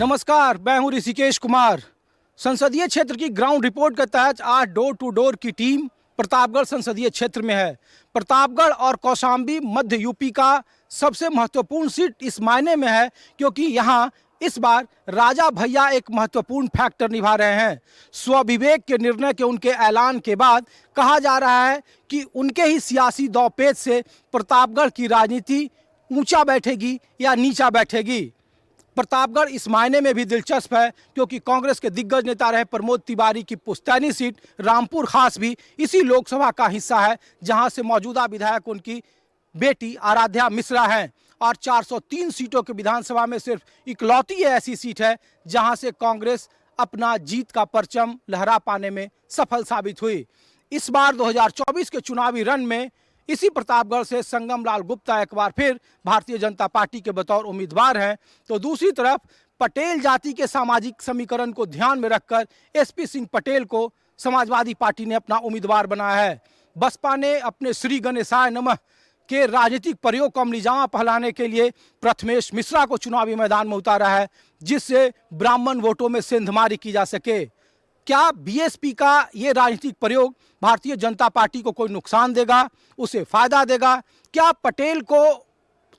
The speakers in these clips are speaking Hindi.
नमस्कार, मैं हूं ऋषिकेश कुमार। संसदीय क्षेत्र की ग्राउंड रिपोर्ट के तहत आज डोर टू डोर की टीम प्रतापगढ़ संसदीय क्षेत्र में है। प्रतापगढ़ और कौशाम्बी मध्य यूपी का सबसे महत्वपूर्ण सीट इस मायने में है क्योंकि यहां इस बार राजा भैया एक महत्वपूर्ण फैक्टर निभा रहे हैं। स्वविवेक के निर्णय के उनके ऐलान के बाद कहा जा रहा है कि उनके ही सियासी दांवपेच से प्रतापगढ़ की राजनीति ऊंचा बैठेगी या नीचा बैठेगी। प्रतापगढ़ इस मायने में भी दिलचस्प है क्योंकि कांग्रेस के दिग्गज नेता रहे प्रमोद तिवारी की पुश्तैनी सीट रामपुर खास भी इसी लोकसभा का हिस्सा है, जहां से मौजूदा विधायक उनकी बेटी आराध्या मिश्रा हैं। और 403 सीटों के विधानसभा में सिर्फ इकलौती ऐसी सीट है जहां से कांग्रेस अपना जीत का परचम लहरा पाने में सफल साबित हुई। इस बार 2024 के चुनावी रण में इसी प्रतापगढ़ से संगम लाल गुप्ता एक बार फिर भारतीय जनता पार्टी के बतौर उम्मीदवार हैं, तो दूसरी तरफ पटेल जाति के सामाजिक समीकरण को ध्यान में रखकर एसपी सिंह पटेल को समाजवादी पार्टी ने अपना उम्मीदवार बनाया है। बसपा ने अपने श्री गणेशाय नमः के राजनीतिक प्रयोग को अमलीजामा पहलाने के लिए प्रथमेश मिश्रा को चुनावी मैदान में उतारा है, जिससे ब्राह्मण वोटों में सेंधमारी की जा सके। क्या बीएसपी का ये राजनीतिक प्रयोग भारतीय जनता पार्टी को कोई नुकसान देगा, उसे फायदा देगा? क्या पटेल को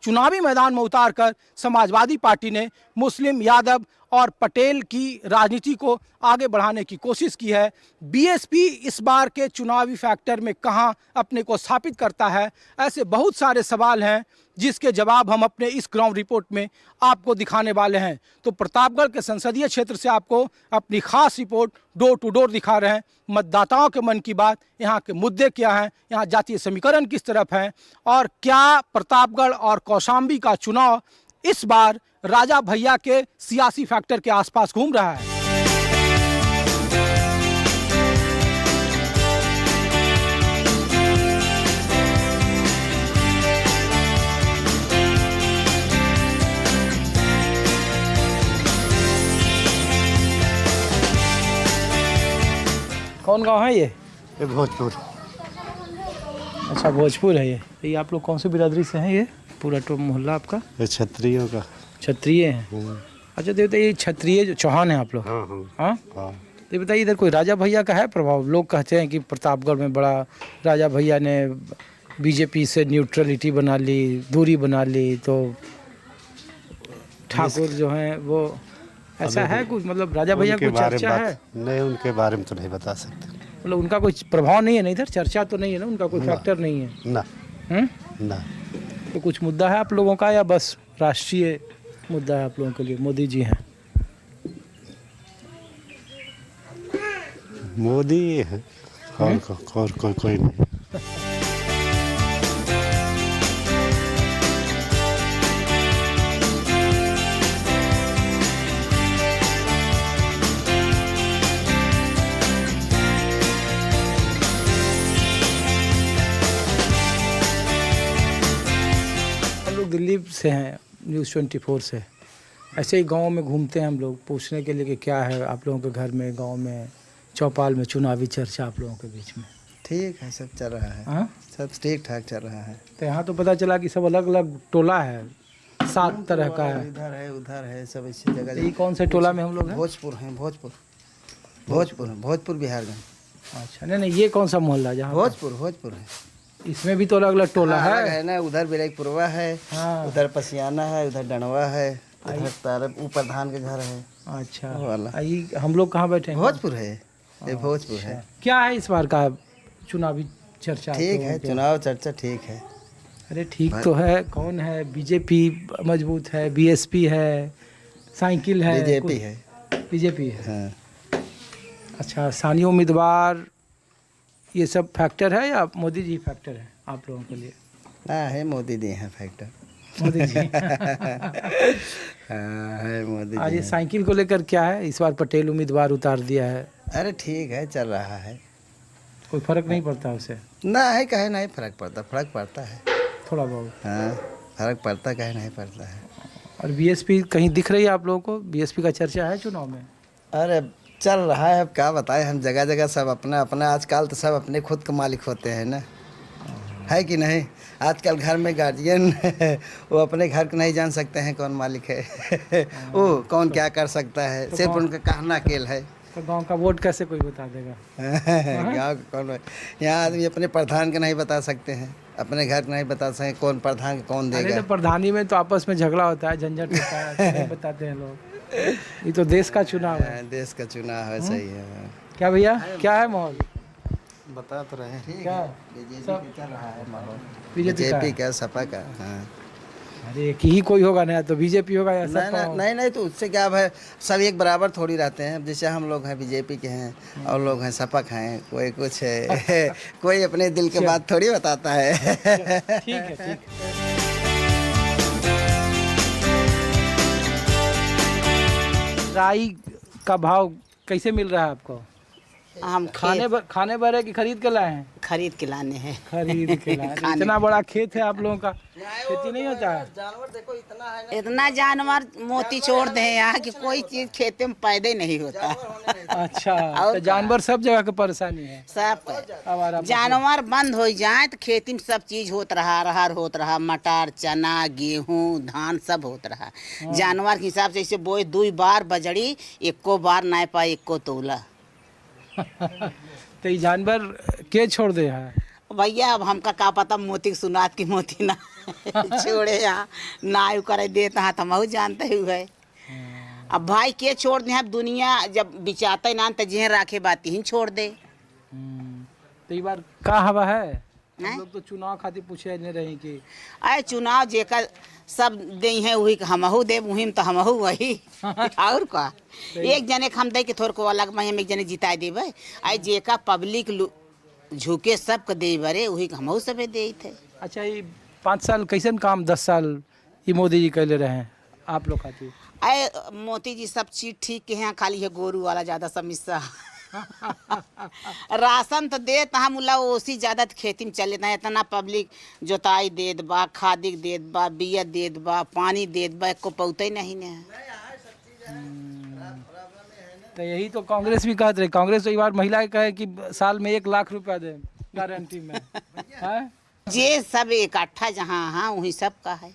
चुनावी मैदान में उतारकर समाजवादी पार्टी ने मुस्लिम, यादव और पटेल की राजनीति को आगे बढ़ाने की कोशिश की है? बीएसपी इस बार के चुनावी फैक्टर में कहां अपने को स्थापित करता है? ऐसे बहुत सारे सवाल हैं जिसके जवाब हम अपने इस ग्राउंड रिपोर्ट में आपको दिखाने वाले हैं। तो प्रतापगढ़ के संसदीय क्षेत्र से आपको अपनी खास रिपोर्ट डोर टू डोर दिखा रहे हैं। मतदाताओं के मन की बात, यहाँ के मुद्दे क्या हैं, यहाँ जातीय समीकरण किस तरफ हैं और क्या प्रतापगढ़ और कौशाम्बी का चुनाव इस बार राजा भैया के सियासी फैक्टर के आसपास घूम रहा है। कौन गांव है ये? भोजपुर। अच्छा, भोजपुर है ये आप लोग कौन सी बिरादरी से हैं? ये पूरा मोहल्ला आपका ये क्षत्रियों का। क्षत्रिय हैं? अच्छा, तो ये क्षत्रिय जो चौहान है आप लोग? हाँ। तो बताइए, इधर कोई राजा भैया का है प्रभाव? लोग कहते हैं कि प्रतापगढ़ में बड़ा राजा भैया ने बीजेपी से न्यूट्रलिटी बना ली, दूरी बना ली, तो ठाकुर जो हैं वो ऐसा है कुछ, मतलब राजा भैया को चर्चा है? नहीं, उनके बारे में तो नहीं बता सकते। मतलब उनका कोई प्रभाव नहीं है ना इधर? चर्चा तो नहीं है ना उनका? कोई फैक्टर नहीं है ना? ना। तो कुछ मुद्दा है आप लोगों का या बस राष्ट्रीय मुद्दा है आप लोगों के लिए? मोदी जी हैं? मोदी है और कोई नहीं। दिल्ली से हैं, न्यूज़ 24 से। ऐसे ही गांव में घूमते हैं हम लोग पूछने के लिए कि क्या है आप लोगों के घर में, गांव में, चौपाल में चुनावी चर्चा आप लोगों के बीच में? ठीक है, सब चल रहा है। हाँ, सब ठीक ठाक चल रहा है। तो यहाँ तो पता चला कि सब अलग अलग टोला है, 7 तरह का है। इधर है, उधर है, सब इसी जगह। ये कौन से टोला में हम लोग हैं? भोजपुर है, भोजपुर बिहारगंज। अच्छा, नहीं, ये कौन सा मोहल्ला जहाँ? भोजपुर है। इसमें भी तो अलग अलग टोला है ना? उधर बिलेकपुरवा है, हाँ। उधर पसियाना है, उधर डणवा है, उधर तारब ऊपर धान के घर है। अच्छा, वाला हम लोग कहाँ बैठे हैं? भोजपुर है, ये भोजपुर है। क्या है इस बार का चुनावी चर्चा? ठीक है, चुनाव चर्चा ठीक है। अरे ठीक तो है। कौन है? बीजेपी मजबूत है, बीएसपी है, साइकिल है, बीजेपी है। हाँ। अच्छा, स्थानीय उम्मीदवार, ये सब फैक्टर है या मोदी जी फैक्टर है आप लोगों के लिए? हाँ, है मोदी जी हैं फैक्टर। मोदी जी है मोदी आज जी। ये साइकिल को लेकर क्या है? इस बार पटेल उम्मीदवार उतार दिया है। अरे ठीक है, चल रहा है। कोई फर्क नहीं पड़ता उसे? ना है, कहे नहीं फर्क पड़ता, फर्क पड़ता है थोड़ा बहुत। हाँ, फर्क पड़ता, कहे नहीं पड़ता है। और बीएसपी कहीं दिख रही है आप लोगों को? बीएसपी का चर्चा है चुनाव में? अरे चल रहा है, अब क्या बताएं हम, जगह जगह सब अपना अपना, आजकल तो सब अपने खुद के मालिक होते हैं ना। है कि नहीं। आजकल घर में गार्जियन वो अपने घर को नहीं जान सकते हैं कौन मालिक है वो कौन क्या कर सकता है, सिर्फ उनका कहना अकेल है। तो गांव का वोट कैसे कोई बता देगा? गाँव कौन, यहाँ आदमी अपने प्रधान को नहीं बता सकते हैं, अपने घर को नहीं बता सकते कौन प्रधान को कौन अरे देगा। तो प्रधानी में तो आपस में झगड़ा होता है, झंझट होता है, तो नहीं बताते हैं लोग। ये तो देश का चुनाव है। देश का चुनाव है, सही है। क्या भैया, क्या है माहौल? बता तो रहे हैं क्या बीजेपी का चल रहा है माहौल, बीजेपी का सपा का। हाँ अरे एक ही कोई होगा ना, तो बीजेपी होगा या सपा होगा? नहीं तो उससे क्या है, सब एक बराबर थोड़ी रहते हैं। जैसे हम लोग हैं बीजेपी के हैं और लोग हैं सपा के हैं, कोई कुछ है कोई अपने दिल की बात थोड़ी बताता है। ठीक है, ठीक है। राई का भाव कैसे मिल रहा है आपको? हम खाने भर है कि खरीद के लाए हैं? खरीद के लाने हैं। खरीद के लाए हैं। इतना बड़ा खेत है आप लोगों का, खेती नहीं होता है? जानवर देखो इतना है, इतना जानवर मोती छोड़ दे यहाँ कि कोई चीज खेते में पैदा ही नहीं होता। अच्छा, तो जानवर सब जगह की परेशानी है। सब जानवर बंद हो जाए तो खेती में सब चीज होत रहा, अरहर होत रहा, मटर, चना, गेहूं, धान सब होत रहा। जानवर के हिसाब से ऐसे बोए 2 बार बजड़ी, एको बार ना पाए एको तोला। तो ये जानवर के छोड़ दे है? भैया अब हमका का पता, मोती सुनात की मोती ना छोड़े यहाँ ना करे देता है, तो हम जानते हुए। अब भाई के छोड़ दे, अब दुनिया जब बिचाते ना तो जिहे राखे बाती ही छोड़ दे। तो ये बार का हवा है? हम लोग तो चुनाव खातिर पूछे नहीं रही कि अरे चुनाव जेकर सब दे है वही हमहू दे, वही में तो हमहू वही और का एक जने के हम दे के थोड़ को अलग में हम एक जने जिता देवे। आई जेका पब्लिक झुके सब के दे बरे वही हमहू सबे दे थे। अच्छा, ये 5 साल कैसे काम, 10 साल ये मोदी जी कैले रहे हैं आप लोग खातिर? अरे मोदी जी सब चीज ठीक के हैं, खाली है गोरू वाला ज्यादा समस्या। राशन तो देत हम ओसी ज्यादा खेती में चले ना, इतना पब्लिक जोताई देत बा, खादी देत बा, बिया देत बा, पानी देत बा, एको पौते नहीं ने। तो यही तो कांग्रेस भी कहते रहे, कांग्रेस तो एक बार महिला कहे कि साल में 1 लाख रुपया दे गारंटी में है? जे सब इकट्ठा जहाँ हाँ वही सब का है।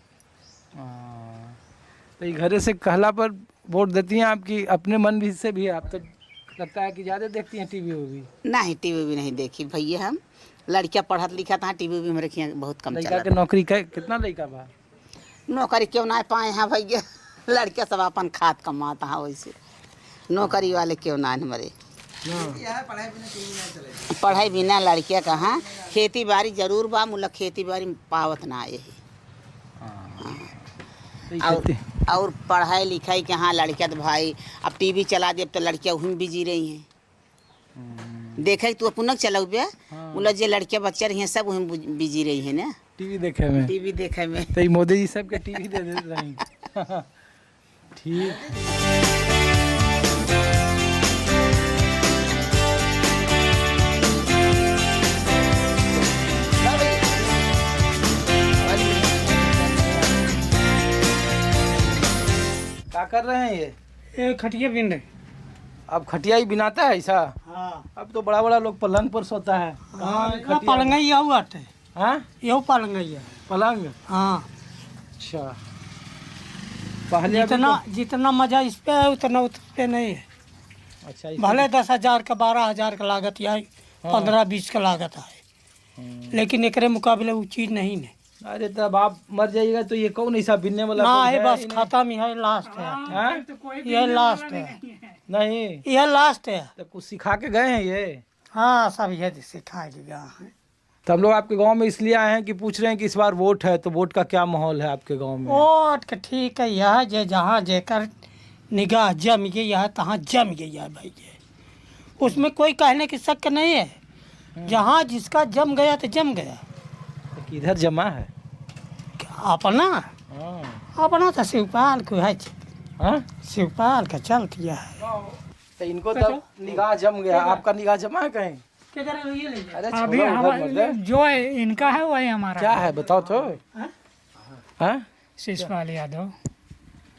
तो ये घरे से कहला पर वोट देती हैं आपकी, अपने मन भी से भी? आप तो लगता है कि ज़्यादा देखती हैं टीवी भी? नहीं टीवी भी नहीं देखी भैया, हम लड़कियाँ पढ़त लिखा था, टीवी भी मेरे खिया बहुत कम लड़का के नौकरी का कितना लड़का बा? नौकरी क्यों ना पाए हैं भैया, लड़के सब अपन खाद कमाता है, वैसे नौकरी वाले क्यों ना हमारे। पढ़ाई बिना लड़किया कहाँ, खेती बाड़ी जरूर बा, मुला खेती बाड़ी पावत ना आए और पढ़ाई लिखाई के हाँ लड़किया तो भाई अब टीवी चला दे तो लड़कियाँ वहीं बिजी रही हैं। देखे तू अपन चला बोला जे लड़कियाँ बच्चा रही हैं सब वहीं बिजी रही है ना टीवी देखे में। टीवी देखे में तो मोदी जी सब के टीवी दे रही। ठीक। क्या कर रहे हैं ये खटिया बिन रहे। अब खटिया ही बिनाता है ऐसा? हाँ। अब तो बड़ा बड़ा लोग पलंग पर सोता है। हाँ, पलंग ही यहू आते। हाँ, यहू पलंग ही है। पलंग? हाँ। अच्छा, पहले जितना मजा इस पे है उतना उस पे नहीं है। अच्छा, भले 10,000 का 12,000 का लागत है, 15-20 का लागत है, लेकिन एकरे मुकाबले वो चीज नहीं है। अरे तब आप मर जाइएगा तो ये कौन ऐसा बिनने वाला ना है, बस खत्म ही है, लास्ट है। यह लास्ट है। नहीं, यह लास्ट है। तो कुछ सिखा के गए हैं ये? हाँ, सब यह सिखा के गया है। तो हम लोग आपके गांव में इसलिए आए हैं कि पूछ रहे हैं कि इस बार वोट है, तो वोट का क्या माहौल है आपके गांव में? वोट का ठीक है, यह जे जहाँ जेकर निगाह जम गई है तहाँ जम गई है भाई, उसमें कोई कहने की शक नहीं है। जहाँ जिसका जम गया तो जम गया। तो किधर जमा है? अपना अपना तो शिवपाल को है। हाँ, शिवपाल का चल किया है। तो इनको तब निगाह जम गया, आपका निगाह जमा है कहीं? अरे अभी जो है इनका है वही हमारा। क्या है बताओ तो। हाँ, शिशपाल यादव।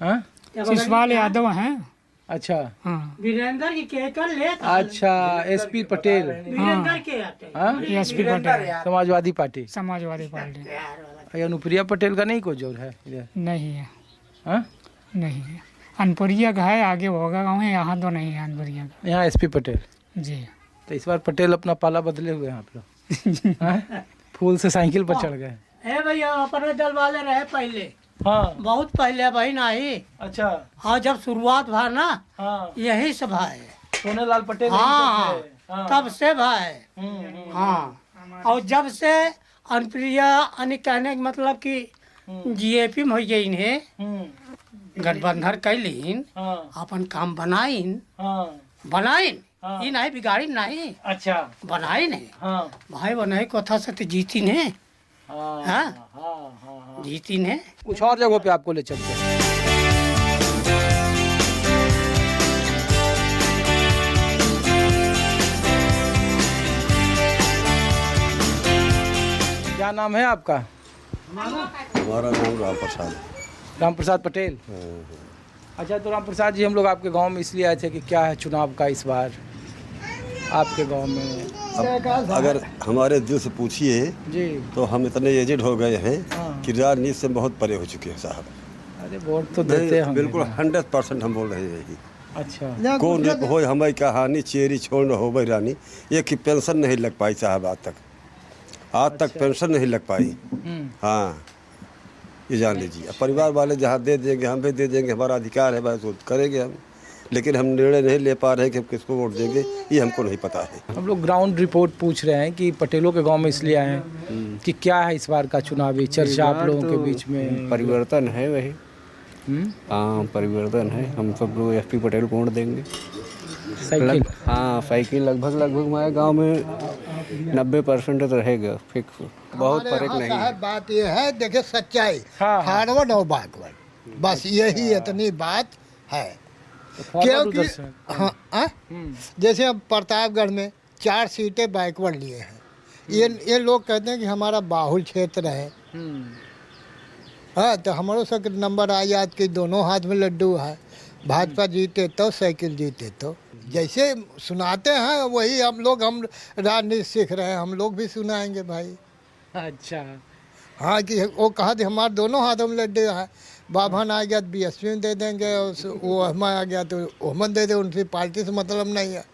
हाँ, शिशपाल यादव हैं। अच्छा हाँ वीरेंद्र की केकर ले अच्छा, एसपी पटेल, वीरेंद्र के आते हैं। हाँ, SP Patel Samajwadi party. Samajwadi party ये अनुप्रिया पटेल का नहीं कोई जोर है इधर? नहीं है, हाँ? नहीं है। अनपुरिया का है, आगे होगा गाँव है, यहाँ तो नहीं है अनपुरिया का। यहाँ एसपी पटेल। जी तो इस बार पटेल अपना पाला बदले हुए हैं आप लोग। हाँ? फूल से साइकिल पर चढ़ गए। है भैया अपने दल वाले रहे पहले, हाँ बहुत पहले भाई नहीं। अच्छा, हाँ जब शुरुआत भा ना हाँ यही से भाई। सोनेलाल पटेल। हाँ हाँ। तब से भाई। हम्म। हाँ और जब से अनुप्रिया अन्य कहने का मतलब कि जीएपी में हो गई इन्हें हम्म। गठबंधन कैलीन, हाँ अपन काम बनाइन हाँ बनाइन, हाँ। ये नहीं बिगाड़ी नहीं, अच्छा बनाई नहीं हाँ भाई, बनाई कथा से तो जीती ने। हाँ हाँ? हाँ हाँ। जीती ने। कुछ और जगहों पे आपको ले चलते हैं। क्या नाम है आपका? हमारा नाम राम प्रसाद। राम प्रसाद पटेल। अच्छा, तो राम प्रसाद जी, हम लोग आपके गांव में इसलिए आए थे कि क्या है चुनाव का इस बार आपके गांव में? अब अगर हमारे दिल से पूछिए जी। तो हम इतने एजेड हो गए हैं हाँ। कि राजनीति से बहुत परे हो चुके हैं साहब। अरे वोट तो देते हैं बिल्कुल 100% हम बोल रहे हैं यही। अच्छा कौन हो हमारी कहानी चेरी छोड़ हो भाई रानी, ये कि पेंशन नहीं लग पाई साहब आज तक पेंशन नहीं लग पाई। हाँ, ये जान लीजिए। अब परिवार वाले जहाँ दे देंगे हम भी दे देंगे, हमारा अधिकार है भाई, तो करेंगे हम, लेकिन हम निर्णय नहीं ले पा रहे हैं कि हम किसको वोट देंगे, ये हमको नहीं पता है। हम लोग ग्राउंड रिपोर्ट पूछ रहे हैं कि पटेलों के गांव में इसलिए आए हैं कि क्या है इस बार का चुनावी चर्चा आप लोगों के बीच में? परिवर्तन है वही। हाँ परिवर्तन है, हम सब लोग एसपी पटेल को वोट देंगे। साइकिल। हाँ साइकिल लगभग हमारे गांव में 90% तो रहेगा फिक्स, बहुत फर्क नहीं है। बात ये है, देखिए सच्चाई, हाँ। फॉरवर्ड और बैकवर्ड, बस यही इतनी बात है। क्योंकि हाँ, जैसे अब प्रतापगढ़ में 4 सीटें बैकवर्ड लिए हैं, ये लोग कहते हैं कि हमारा बाहुल क्षेत्र है। हाँ, तो हमारे सब नंबर आ याद कि दोनों हाथ में लड्डू है, भाजपा जीते तो साइकिल जीते तो, जैसे सुनाते हैं वही हम राजनीति सीख रहे हैं, हम लोग भी सुनाएंगे भाई। अच्छा हाँ, कि वो कहा कि हमारे दोनों हाथों में लड्डू है, बाभन आ गया तो बीएसपी में दे देंगे, और वो हमें आ गया तो ओमन दे दे, उनकी पार्टी से मतलब नहीं है,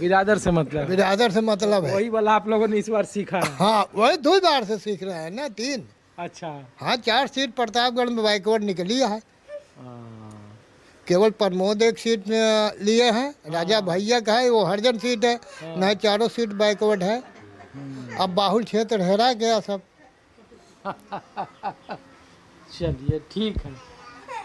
बिरादर से मतलब, बिरादर से मतलब है। वही वाला आप लोगों ने इस बार सीखा है। हाँ, वही 2 बार से सीख रहे हैं ना, 3। अच्छा हाँ, 4 सीट प्रतापगढ़ में बैकवर्ड निकली है, केवल प्रमोद एक सीट में लिए हैं, राजा भैया का है वो हरजन सीट है, नहीं 4 सीट बैकवर्ड है। अब बाहुल क्षेत्र हेरा गया सब। चलिए ठीक है।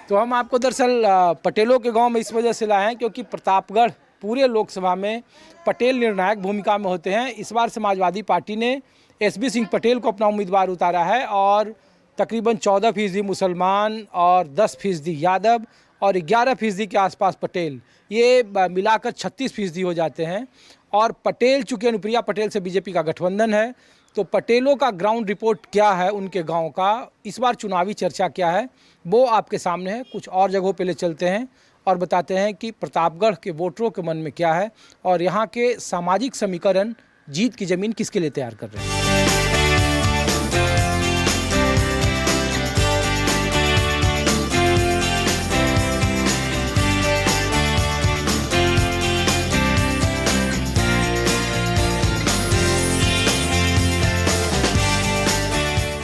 तो हम आपको दरअसल पटेलों के गांव में इस वजह से लाए हैं क्योंकि प्रतापगढ़ पूरे लोकसभा में पटेल निर्णायक भूमिका में होते हैं। इस बार समाजवादी पार्टी ने एसबी सिंह पटेल को अपना उम्मीदवार उतारा है और तकरीबन 14% मुसलमान और 10% यादव और 11% के आसपास पटेल, ये मिलाकर 36% हो जाते हैं। और पटेल, चूँकि अनुप्रिया पटेल से बीजेपी का गठबंधन है, तो पटेलों का ग्राउंड रिपोर्ट क्या है, उनके गांव का इस बार चुनावी चर्चा क्या है, वो आपके सामने है। कुछ और जगहों पे ले चलते हैं और बताते हैं कि प्रतापगढ़ के वोटरों के मन में क्या है और यहाँ के सामाजिक समीकरण जीत की ज़मीन किसके लिए तैयार कर रहे हैं।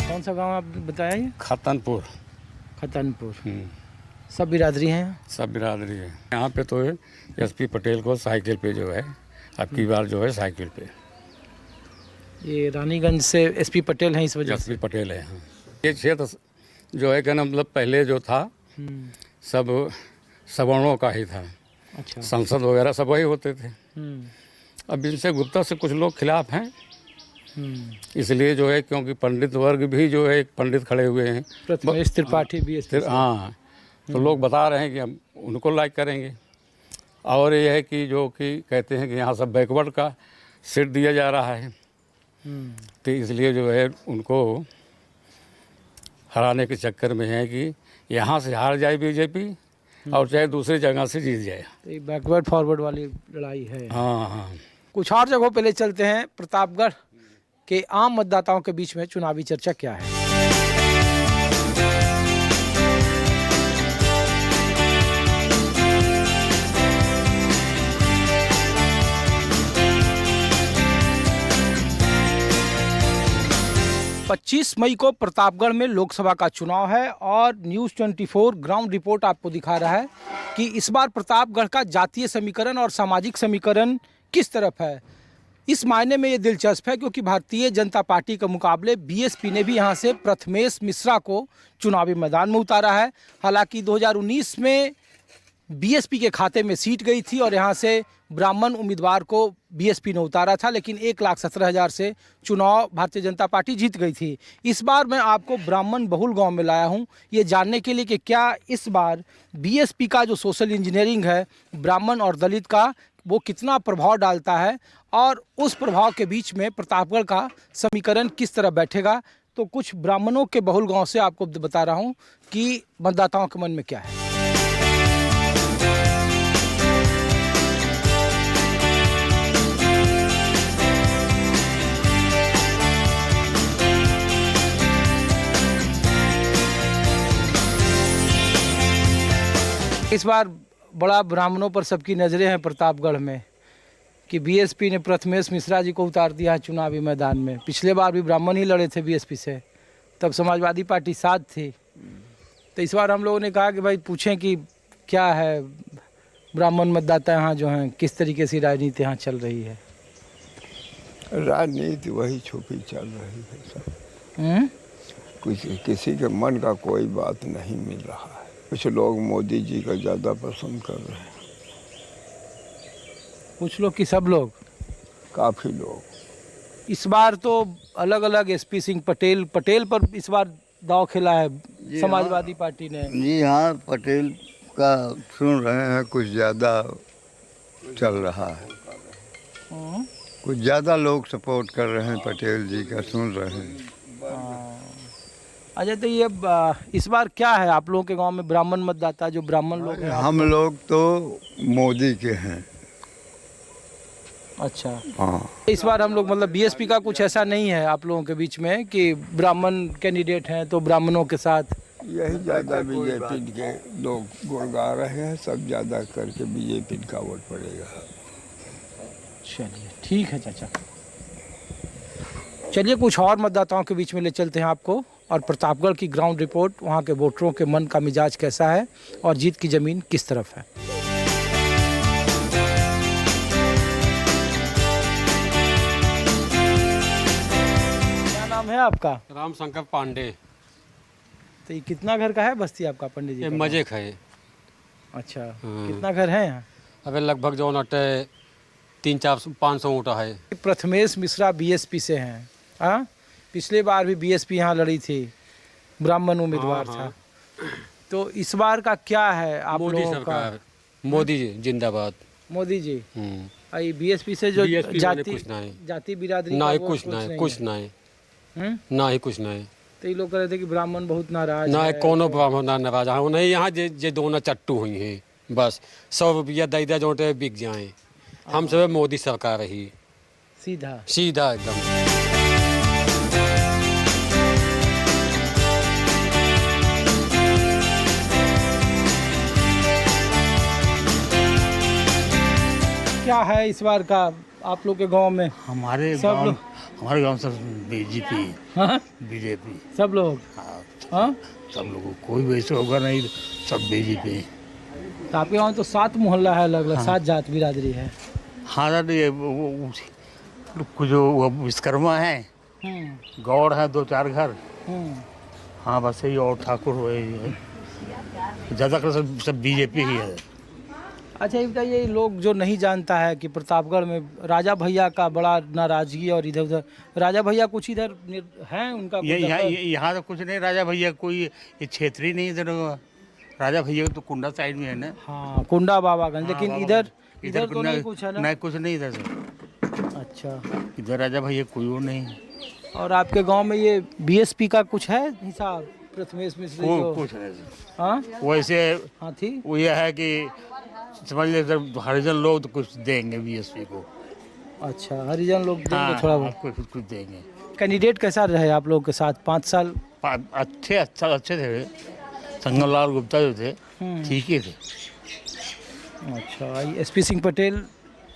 कौन सा गांव आप बताएं? खतनपुर। खतनपुर। सब बिरादरी हैं? सब बिरादरी है यहाँ पे। तो एसपी पटेल को साइकिल पे जो है अब की बार जो है साइकिल पे। ये रानीगंज से एसपी पटेल हैं इस वजह से? एसपी पटेल है। हाँ, ये क्षेत्र जो है कहना मतलब पहले जो था सब सवर्णों का ही था। अच्छा। संसद वगैरह सब वही होते थे। अब इनसे गुप्ता से कुछ लोग खिलाफ हैं, इसलिए जो है क्योंकि पंडित वर्ग भी जो है एक पंडित खड़े हुए हैं, प्रथमेश त्रिपाठी भी। हाँ, तो लोग बता रहे हैं कि हम उनको लाइक करेंगे। और ये है कि जो कि कहते हैं कि यहाँ सब बैकवर्ड का सीट दिया जा रहा है, तो इसलिए जो है उनको हराने के चक्कर में है कि यहाँ से हार जाए बीजेपी और चाहे दूसरी जगह से जीत जाए। तो ये बैकवर्ड फॉरवर्ड वाली लड़ाई है। हाँ हाँ। कुछ और जगहों पे ले चलते हैं। प्रतापगढ़ के आम मतदाताओं के बीच में चुनावी चर्चा क्या है। 25 मई को प्रतापगढ़ में लोकसभा का चुनाव है और न्यूज़ 24 ग्राउंड रिपोर्ट आपको दिखा रहा है कि इस बार प्रतापगढ़ का जातीय समीकरण और सामाजिक समीकरण किस तरफ है। इस मायने में ये दिलचस्प है क्योंकि भारतीय जनता पार्टी के मुकाबले बीएसपी ने भी यहाँ से प्रथमेश मिश्रा को चुनावी मैदान में उतारा है। हालांकि 2019 में बीएसपी के खाते में सीट गई थी और यहाँ से ब्राह्मण उम्मीदवार को बीएसपी ने उतारा था, लेकिन 1,17,000 से चुनाव भारतीय जनता पार्टी जीत गई थी। इस बार मैं आपको ब्राह्मण बहुल गांव में लाया हूं ये जानने के लिए कि क्या इस बार बीएसपी का जो सोशल इंजीनियरिंग है ब्राह्मण और दलित का वो कितना प्रभाव डालता है और उस प्रभाव के बीच में प्रतापगढ़ का समीकरण किस तरह बैठेगा। तो कुछ ब्राह्मणों के बहुल गाँव से आपको बता रहा हूँ कि मतदाताओं के मन में क्या है। इस बार बड़ा ब्राह्मणों पर सबकी नज़रें हैं प्रतापगढ़ में कि बीएसपी ने प्रथमेश मिश्रा जी को उतार दिया है चुनावी मैदान में। पिछले बार भी ब्राह्मण ही लड़े थे बीएसपी से, तब समाजवादी पार्टी साथ थी। तो इस बार हम लोगों ने कहा कि भाई पूछें कि क्या है ब्राह्मण मतदाता यहाँ जो हैं किस तरीके से राजनीति यहाँ चल रही है। राजनीति वही छुपी चल रही है सब। कुछ किसी के मन का कोई बात नहीं मिल रहा है। कुछ लोग मोदी जी का ज़्यादा पसंद कर रहे हैं, कुछ लोग कि सब लोग, काफ़ी लोग। इस बार तो अलग अलग एसपी सिंह पटेल पर इस बार दांव खेला है समाजवादी पार्टी ने। जी हाँ, पटेल का सुन रहे हैं, कुछ ज़्यादा चल रहा है। कुछ ज़्यादा लोग सपोर्ट कर रहे हैं पटेल जी का, सुन रहे हैं। अच्छा, तो ये इस बार क्या है आप लोगों के गांव में ब्राह्मण मतदाता जो ब्राह्मण लोग हैं? हम लोग तो मोदी के हैं। अच्छा हाँ, इस बार हम लोग मतलब बीएसपी का कुछ ऐसा नहीं है आप लोगों के बीच में कि ब्राह्मण कैंडिडेट हैं तो ब्राह्मणों के साथ यही ज़्यादा बीजेपी के लोग गुण गा रहे हैं। सब ज़्यादा करके बीजेपी का वोट पड़ेगा। चलिए ठीक है चाचा, चलिए कुछ और मतदाताओं के बीच में ले चलते हैं आपको और प्रतापगढ़ की ग्राउंड रिपोर्ट, वहाँ के वोटरों के मन का मिजाज कैसा है और जीत की ज़मीन किस तरफ है। क्या नाम है आपका? रामशंकर पांडे। तो ये कितना घर का है बस्ती आपका पंडित जी? ये मजे खाए। अच्छा, कितना घर है यहाँ? अबे लगभग जो नटे 300-500 ऊँटा है। प्रथमेश मिश्रा बीएसपी से हैं। हाँ, पिछले बार भी बीएसपी यहाँ लड़ी थी, ब्राह्मण उम्मीदवार था। तो इस बार का क्या है आप लोगों का? मोदी जी जिंदाबाद। मोदी जी बीएसपी से जो जाति बिरादरी ना ही कुछ ना है, कुछ ना है, ना ही कुछ ना है। तो ये लोग कह रहे थे कि ब्राह्मण बहुत नाराज ना है, कोनो ब्राह्मण ना नाराज है नहीं। यहाँ जे दोनों चट्टू हुई हैं बस 100 रुपया दैदा जोटे बिक जाए। हम सब मोदी सरकार रही सीधा सीधा एकदम। क्या है इस बार का आप लोग के गांव में? हमारे गांव सब बीजेपी, बीजेपी सब लोग। हाँ, सब लोगों कोई वैसे होगा नहीं, सब बीजेपी। तो आपके गांव तो 7 मोहल्ला है, अलग अलग 7 जात बिरादरी है। हाँ सर, ये कुछ वो विश्वकर्मा है, गौड़ है 2-4 घर। हाँ बस यही, और ठाकुर हुए, ज़्यादातर सब बीजेपी ही है। अच्छा, ये बताइए लोग जो नहीं जानता है कि प्रतापगढ़ में राजा भैया का बड़ा नाराजगी और इधर उधर राजा भैया कुछ इधर हैं उनका? यहाँ तो कुछ नहीं, राजा भैया कोई ये क्षेत्र ही नहीं इधर। राजा भैया तो कुंडा साइड में है ना। हाँ, कुंडा बाबागंज। लेकिन इधर तो नहीं कुछ है ना? नहीं, कुछ नहीं इधर से। अच्छा, इधर राजा भैया कोई वो नहीं। और आपके गांव में ये बीएसपी का कुछ है हिसाब? प्रथमेश मिश्र कुछ नहीं थी। हाँ वैसे हाँ थी। वो यह है कि समझ ले हरिजन लोग तो कुछ देंगे बीएसपी को। अच्छा, हरिजन लोग देंगे हाँ, थोड़ा बहुत। कुछ देंगे। कैंडिडेट कैसा रहे आप लोगों के साथ 5 साल? अच्छे थे। संगमलाल गुप्ता जो थे ठीक ही थे। अच्छा, एसपी सिंह पटेल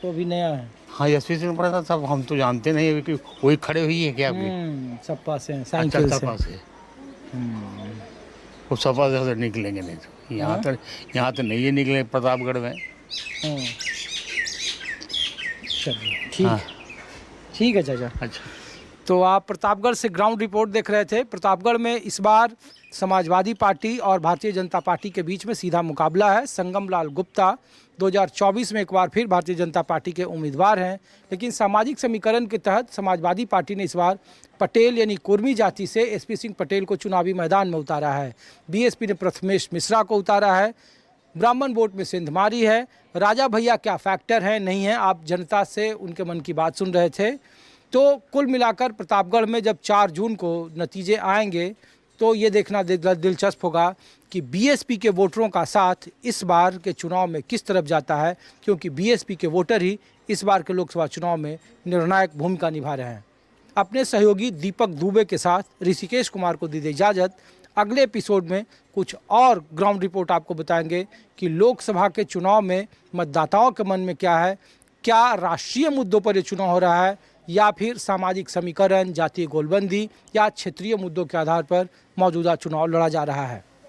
तो भी नया है। हाँ, एसपी सिंह पटेल सब हम तो जानते नहीं है कि कोई खड़े हुई है क्या अभी। सपा से हैं, अच्छा, साइकिल से। सपा से वो सपा से निकलेंगे नहीं तो यहाँ तो नहीं है निकले प्रतापगढ़ में। चलिए ठीक, ठीक है चाचा। अच्छा, तो आप प्रतापगढ़ से ग्राउंड रिपोर्ट देख रहे थे। प्रतापगढ़ में इस बार समाजवादी पार्टी और भारतीय जनता पार्टी के बीच में सीधा मुकाबला है। संगमलाल गुप्ता 2024 में एक बार फिर भारतीय जनता पार्टी के उम्मीदवार हैं, लेकिन सामाजिक समीकरण के तहत समाजवादी पार्टी ने इस बार पटेल यानी कुर्मी जाति से एसपी सिंह पटेल को चुनावी मैदान में उतारा है। बीएसपी ने प्रथमेश मिश्रा को उतारा है। ब्राह्मण वोट में सिंधमारी है। राजा भैया क्या फैक्टर है नहीं है, आप जनता से उनके मन की बात सुन रहे थे। तो कुल मिलाकर प्रतापगढ़ में जब 4 जून को नतीजे आएंगे तो ये देखना दिलचस्प होगा कि बीएसपी के वोटरों का साथ इस बार के चुनाव में किस तरफ जाता है, क्योंकि बीएसपी के वोटर ही इस बार के लोकसभा चुनाव में निर्णायक भूमिका निभा रहे हैं। अपने सहयोगी दीपक दुबे के साथ ऋषिकेश कुमार को दीजिए इजाज़त। अगले एपिसोड में कुछ और ग्राउंड रिपोर्ट आपको बताएंगे कि लोकसभा के चुनाव में मतदाताओं के मन में क्या है, क्या राष्ट्रीय मुद्दों पर ये चुनाव हो रहा है या फिर सामाजिक समीकरण, जातीय गोलबंदी या क्षेत्रीय मुद्दों के आधार पर मौजूदा चुनाव लड़ा जा रहा है।